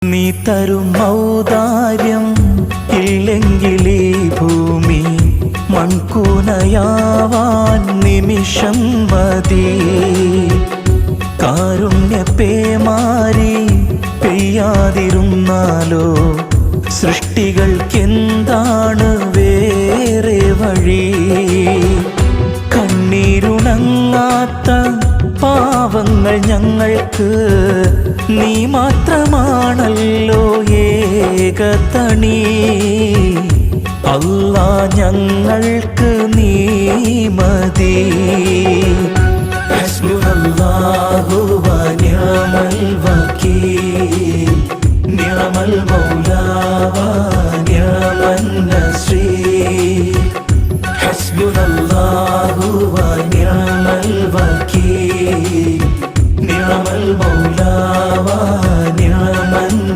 നീ തരും ഔദാര്യം ഇല്ലെങ്കിലീ ഭൂമി മൺകൂനയാവാൻ നിമിഷം മതി. കാരുണ്യപ്പേമാരി പെയ്യാതിരുന്നാലോ സൃഷ്ടികൾക്കെന്താണ് വേറെ വഴി? കണ്ണീരുണങ്ങാത്ത പാവങ്ങൾ ഞങ്ങൾക്ക് നീ മാത്രമാണല്ലോ ഏകതണി. അല്ലാ ഞങ്ങൾക്ക് നീ മതി. ഹസ്ബുനല്ലാഹു വ നിഅമൽ വകീൽ, നിഅമൽ